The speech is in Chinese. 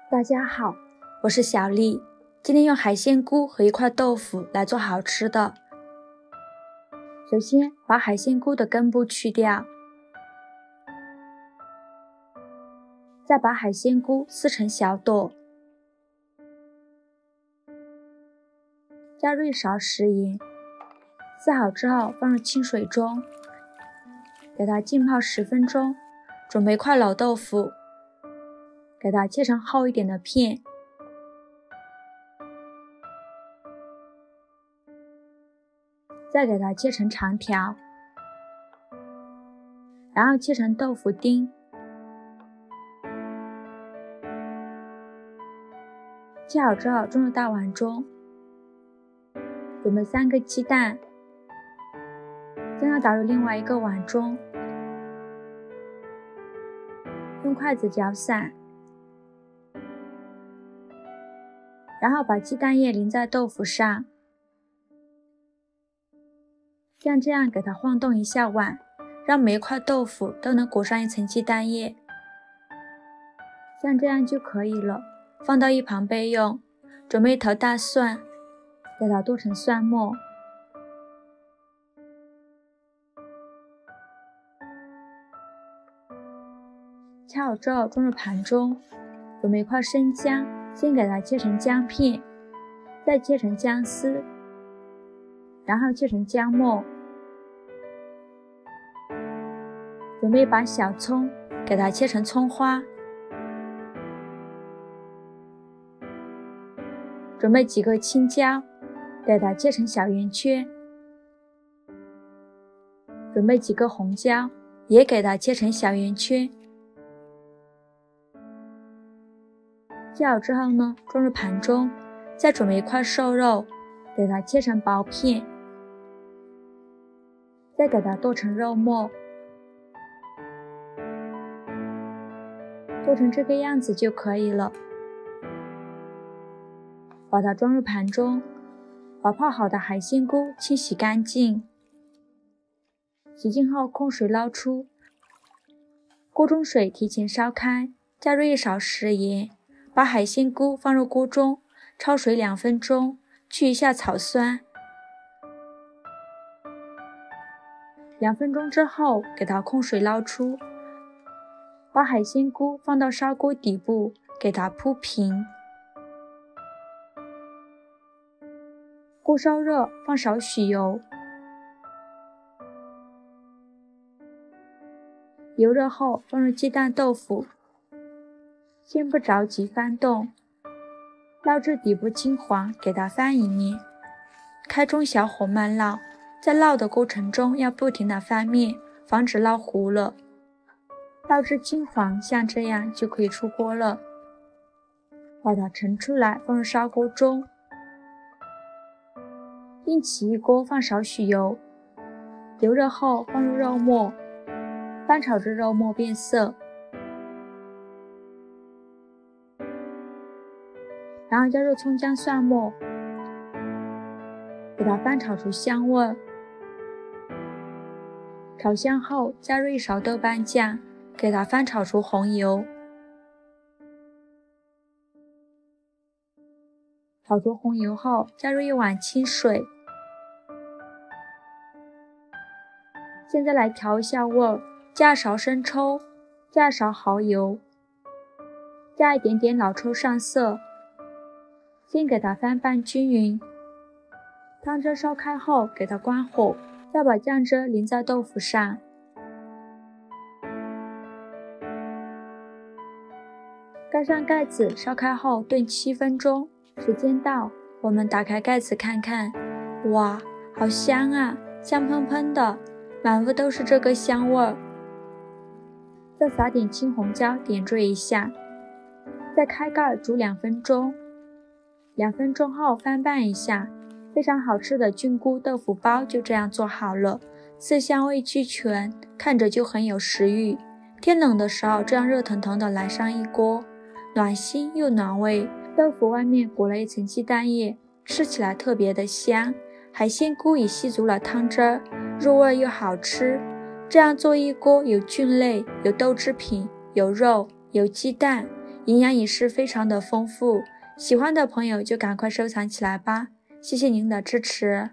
大家好，我是小丽。今天用海鲜菇和一块豆腐来做好吃的。首先把海鲜菇的根部去掉，再把海鲜菇撕成小朵，加入1勺食盐，撕好之后放入清水中，给它浸泡10分钟。准备一块老豆腐，给它切成厚一点的片，再给它切成长条，然后切成豆腐丁。切好之后装入大碗中，准备3个鸡蛋，将它打入另外一个碗中，用筷子搅散，然后把鸡蛋液淋在豆腐上，像这样给它晃动一下碗，让每一块豆腐都能裹上一层鸡蛋液，像这样就可以了。放到一旁备用。准备1头大蒜，给它剁成蒜末，切好之后装入盘中。准备1块生姜，先给它切成姜片，再切成姜丝，然后切成姜末。准备1把小葱，给它切成葱花。准备几个青椒，给它切成小圆圈。准备几个红椒，也给它切成小圆圈。切好之后呢，装入盘中。再准备1块瘦肉，给它切成薄片，再给它剁成肉末，剁成这个样子就可以了。把它装入盘中，把泡好的海鲜菇清洗干净，洗净后控水捞出。锅中水提前烧开，加入1勺食盐，把海鲜菇放入锅中，焯水2分钟，去一下草酸。2分钟之后，给它控水捞出，把海鲜菇放到烧锅底部，给它铺平。锅烧热，放少许油，油热后放入鸡蛋豆腐，先不着急翻动，捞至底部金黄，给它翻一面，开中小火慢烙，在烙的过程中要不停地翻面，防止烙糊了。烙至金黄，像这样就可以出锅了。把它盛出来，放入烧锅中。另起一锅，放少许油，油热后放入肉末，翻炒至肉末变色，然后加入葱姜蒜末，给它翻炒出香味。炒香后加入1勺豆瓣酱，给它翻炒出红油。炒出红油后，加入1碗清水。现在来调一下味儿，加1勺生抽，加1勺蚝油，加一点点老抽上色，先给它翻拌均匀。汤汁烧开后，给它关火，再把酱汁淋在豆腐上。盖上盖子，烧开后炖7分钟。时间到，我们打开盖子看看，哇，好香啊，香喷喷的，满屋都是这个香味儿。再撒点青红椒点缀一下，再开盖煮2分钟。2分钟后翻拌一下，非常好吃的菌菇豆腐包就这样做好了，色香味俱全，看着就很有食欲。天冷的时候，这样热腾腾的来上一锅，暖心又暖胃。豆腐外面裹了一层鸡蛋液，吃起来特别的香。海鲜菇也吸足了汤汁儿，入味又好吃。这样做一锅，有菌类，有豆制品，有肉，有鸡蛋，营养也是非常的丰富，喜欢的朋友就赶快收藏起来吧，谢谢您的支持。